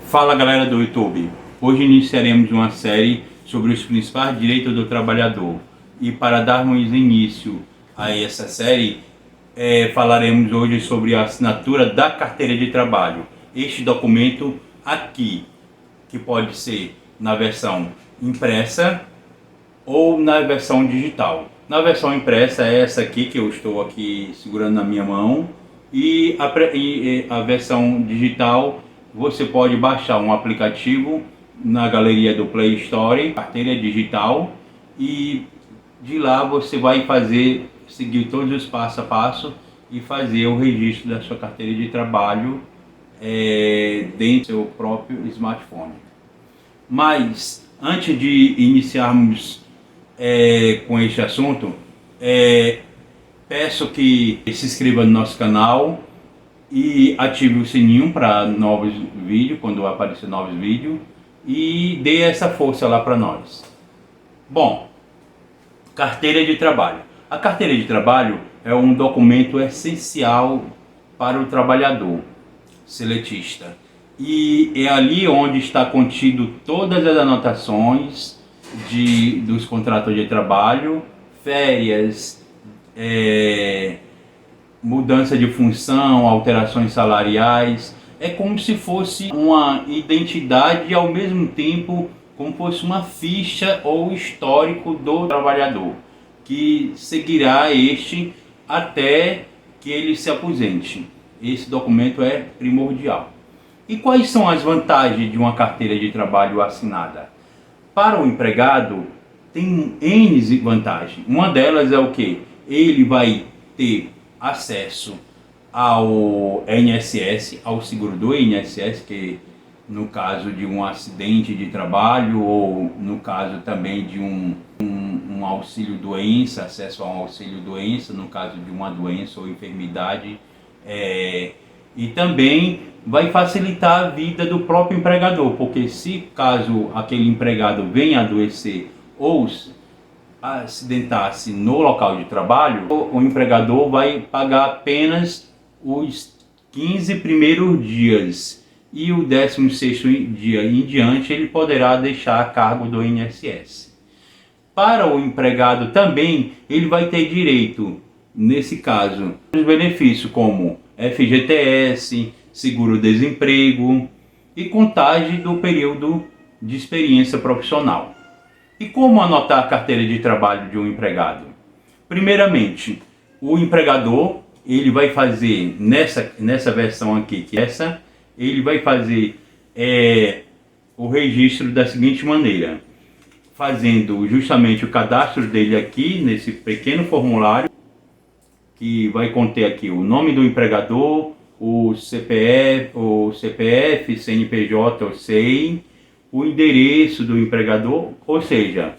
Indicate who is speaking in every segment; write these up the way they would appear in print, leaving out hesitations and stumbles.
Speaker 1: Fala galera do YouTube, hoje iniciaremos uma série sobre os principais direitos do trabalhador e para darmos início a essa série falaremos hoje sobre a assinatura da carteira de trabalho. Este documento aqui, que pode ser na versão impressa ou na versão digital. Na versão impressa é essa aqui que eu estou aqui segurando na minha mão, e a versão digital você pode baixar um aplicativo na galeria do Play Store, carteira digital, e de lá você vai seguir todos os passo a passo e fazer o registro da sua carteira de trabalho dentro do seu próprio smartphone. Mas antes de iniciarmos com este assunto, peço que se inscreva no nosso canal e ative o sininho para novos vídeos, quando aparecer novos vídeos, e dê essa força lá para nós. Bom, carteira de trabalho. A carteira de trabalho é um documento essencial para o trabalhador seletista, e é ali onde está contido todas as anotações dos contratos de trabalho, férias, mudança de função, alterações salariais. É como se fosse uma identidade e ao mesmo tempo como fosse uma ficha ou histórico do trabalhador, que seguirá este até que ele se aposente. Esse documento é primordial. E quais são as vantagens de uma carteira de trabalho assinada? Para o empregado tem N vantagens. Uma delas é o que? Ele vai ter acesso ao INSS, ao seguro do INSS, que no caso de um acidente de trabalho, ou no caso também de um auxílio doença, acesso ao auxílio doença, no caso de uma doença ou enfermidade, e também vai facilitar a vida do próprio empregador, porque se caso aquele empregado venha adoecer ou acidentar-se no local de trabalho, o empregador vai pagar apenas os 15 primeiros dias, e o 16º dia em diante ele poderá deixar a cargo do INSS. Para o empregado também, ele vai ter direito, nesse caso, os benefícios como FGTS, seguro-desemprego e contagem do período de experiência profissional. E como anotar a carteira de trabalho de um empregado? Primeiramente, o empregador ele vai fazer nessa versão aqui, ele vai fazer o registro da seguinte maneira, fazendo justamente o cadastro dele aqui nesse pequeno formulário, que vai conter aqui o nome do empregador, o CPF, CNPJ ou SEI, o endereço do empregador, ou seja,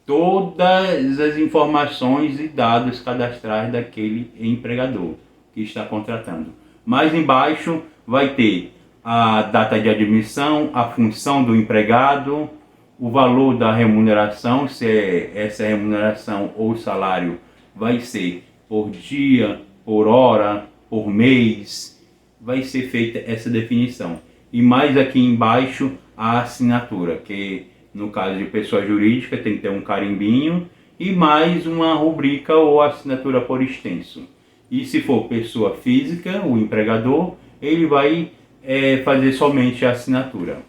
Speaker 1: todas as informações e dados cadastrais daquele empregador que está contratando. Mais embaixo vai ter a data de admissão, a função do empregado, o valor da remuneração, se essa remuneração ou salário vai ser por dia, por hora, por mês, vai ser feita essa definição. E mais aqui embaixo a assinatura, que no caso de pessoa jurídica tem que ter um carimbinho e mais uma rubrica ou assinatura por extenso. E se for pessoa física, o empregador, ele vai fazer somente a assinatura.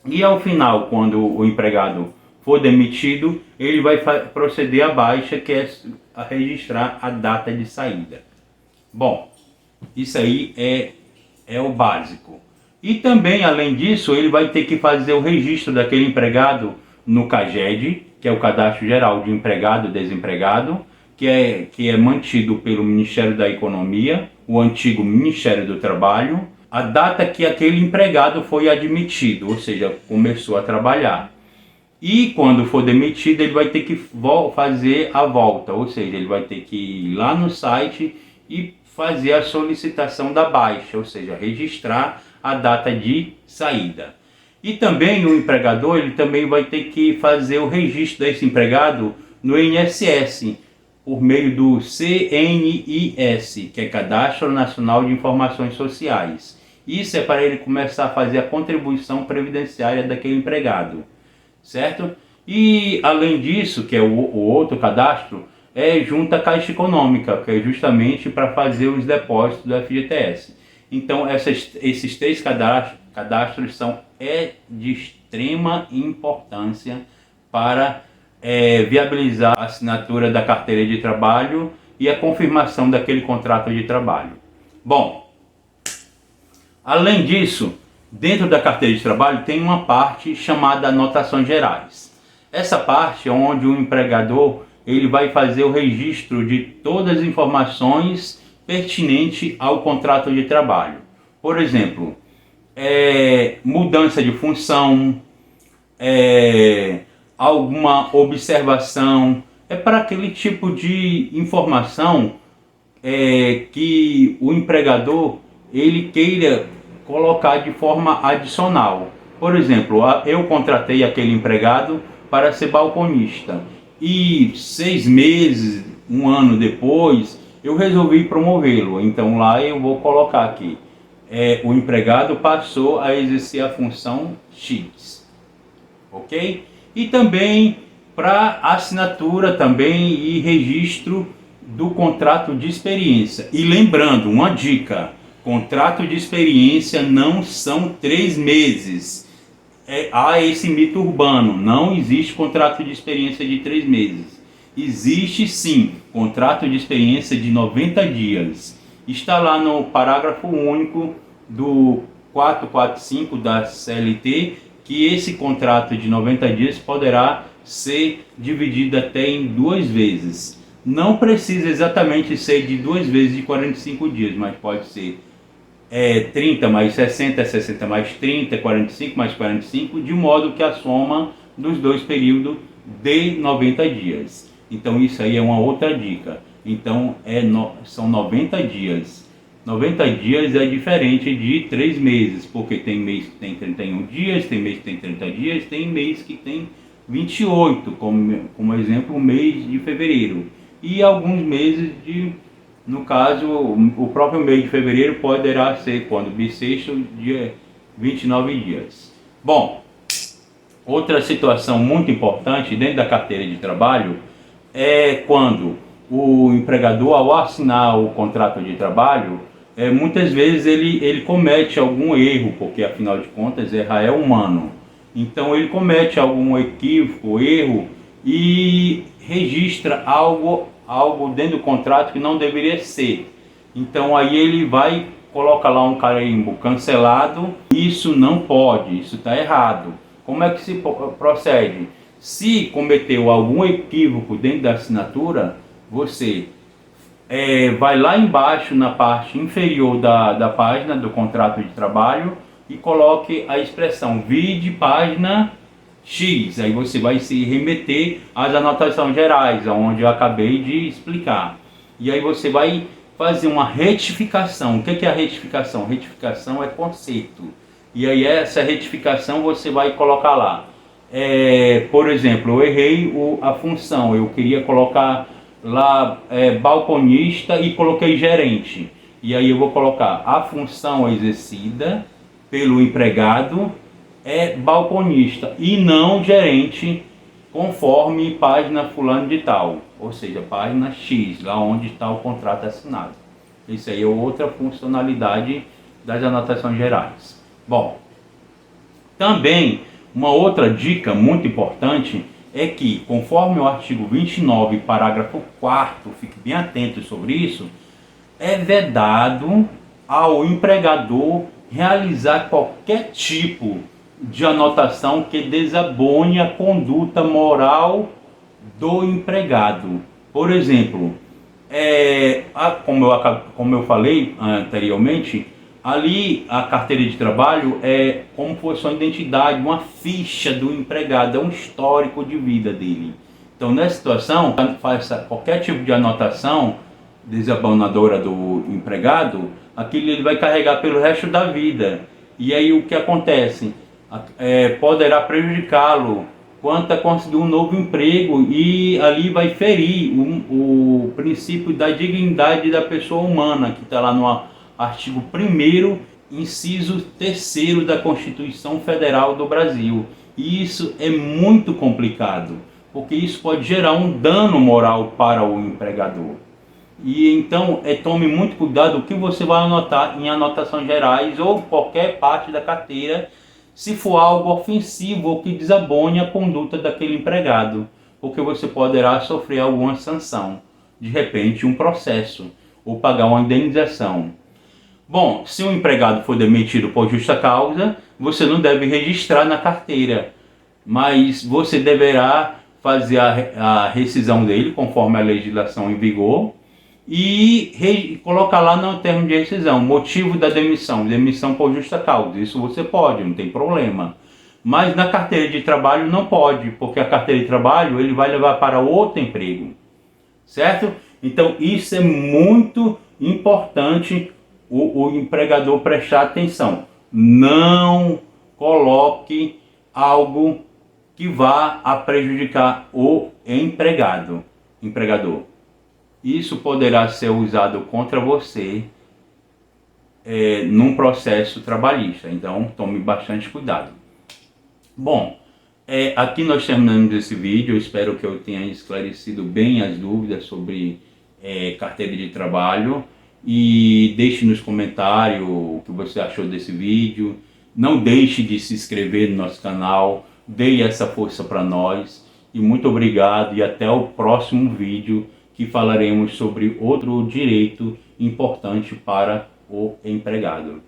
Speaker 1: E ao final, quando o empregado for demitido, ele vai proceder à baixa, que é a registrar a data de saída. Bom, isso aí é o básico. E também, além disso, ele vai ter que fazer o registro daquele empregado no CAGED, que é o Cadastro Geral de Empregado e Desempregado, que é mantido pelo Ministério da Economia, o antigo Ministério do Trabalho, a data que aquele empregado foi admitido, ou seja, começou a trabalhar. E quando for demitido, ele vai ter que fazer a volta, ou seja, ele vai ter que ir lá no site e fazer a solicitação da baixa, ou seja, registrar a data de saída. E também o empregador, ele também vai ter que fazer o registro desse empregado no INSS, por meio do CNIS, que é Cadastro Nacional de Informações Sociais. Isso é para ele começar a fazer a contribuição previdenciária daquele empregado, certo? E além disso, que é o outro cadastro, é junto à Caixa Econômica, que é justamente para fazer os depósitos do FGTS. Então esses três cadastros são de extrema importância para viabilizar a assinatura da carteira de trabalho e a confirmação daquele contrato de trabalho. Bom, além disso, dentro da carteira de trabalho tem uma parte chamada anotações gerais. Essa parte é onde o empregador ele vai fazer o registro de todas as informações pertinentes ao contrato de trabalho. Por exemplo, mudança de função, alguma observação, para aquele tipo de informação que o empregador ele queira colocar de forma adicional. Por exemplo, eu contratei aquele empregado para ser balconista e 6 meses, 1 ano depois, eu resolvi promovê-lo. Então lá eu vou colocar aqui, o empregado passou a exercer a função X, ok? E também para assinatura também e registro do contrato de experiência. E lembrando, uma dica, contrato de experiência não são 3 meses. Há esse mito urbano, não existe contrato de experiência de 3 meses. Existe sim, contrato de experiência de 90 dias. Está lá no parágrafo único do 445 da CLT, que esse contrato de 90 dias poderá ser dividido até em 2 vezes. Não precisa exatamente ser de 2 vezes de 45 dias, mas pode ser 30 mais 60, 60 mais 30, 45 mais 45, de modo que a soma dos 2 períodos de 90 dias. Então isso aí é uma outra dica. Então são 90 dias. 90 dias é diferente de 3 meses, porque tem mês que tem 31 dias, tem mês que tem 30 dias, tem mês que tem 28, como exemplo o mês de fevereiro. E alguns meses no caso, o próprio mês de fevereiro poderá ser quando bissexto, dia 29 dias. Bom, outra situação muito importante dentro da carteira de trabalho é quando o empregador, ao assinar o contrato de trabalho, muitas vezes ele comete algum erro, porque afinal de contas errar é humano. Então ele comete algum equívoco, erro e registra algo dentro do contrato que não deveria ser. Então aí ele vai colocar lá um carimbo cancelado. Isso não pode, isso está errado. Como é que se procede? Se cometeu algum equívoco dentro da assinatura, você vai lá embaixo na parte inferior da página do contrato de trabalho e coloque a expressão vide página X. Aí você vai se remeter às anotações gerais, onde eu acabei de explicar. E aí você vai fazer uma retificação. O que é a retificação? Retificação é conserto. E aí essa retificação você vai colocar lá. Por exemplo, eu errei a função. Eu queria colocar lá balconista e coloquei gerente. E aí eu vou colocar a função exercida pelo empregado é balconista e não gerente, conforme página fulano de tal, ou seja, página X, lá onde está o contrato assinado. Isso aí é outra funcionalidade das anotações gerais. Bom, também uma outra dica muito importante é que, conforme o artigo 29, parágrafo 4º, fique bem atento sobre isso, é vedado ao empregador realizar qualquer tipo de anotação que desabone a conduta moral do empregado. Por exemplo, como eu falei anteriormente, ali a carteira de trabalho é como se fosse uma identidade, uma ficha do empregado, é um histórico de vida dele. Então, nessa situação, faça qualquer tipo de anotação desabonadora do empregado, aquilo ele vai carregar pelo resto da vida. E aí o que acontece? Poderá prejudicá-lo quanto a conseguir um novo emprego, e ali vai ferir o princípio da dignidade da pessoa humana, que está lá no artigo 1º inciso 3º da Constituição Federal do Brasil. E isso é muito complicado, porque isso pode gerar um dano moral para o empregador. E então, tome muito cuidado o que você vai anotar em anotações gerais ou qualquer parte da carteira, se for algo ofensivo ou que desabone a conduta daquele empregado, porque você poderá sofrer alguma sanção, de repente um processo, ou pagar uma indenização. Bom, se um empregado for demitido por justa causa, você não deve registrar na carteira, mas você deverá fazer a rescisão dele, conforme a legislação em vigor, e colocar lá no termo de rescisão, motivo da demissão, demissão por justa causa. Isso você pode, não tem problema. Mas na carteira de trabalho não pode, porque a carteira de trabalho ele vai levar para outro emprego, certo? Então isso é muito importante o empregador prestar atenção. Não coloque algo que vá a prejudicar o empregador. Isso poderá ser usado contra você num processo trabalhista, então tome bastante cuidado. Bom, aqui nós terminamos esse vídeo. Eu espero que eu tenha esclarecido bem as dúvidas sobre carteira de trabalho, e deixe nos comentários o que você achou desse vídeo. Não deixe de se inscrever no nosso canal, dê essa força para nós, e muito obrigado, e até o próximo vídeo, que falaremos sobre outro direito importante para o empregado.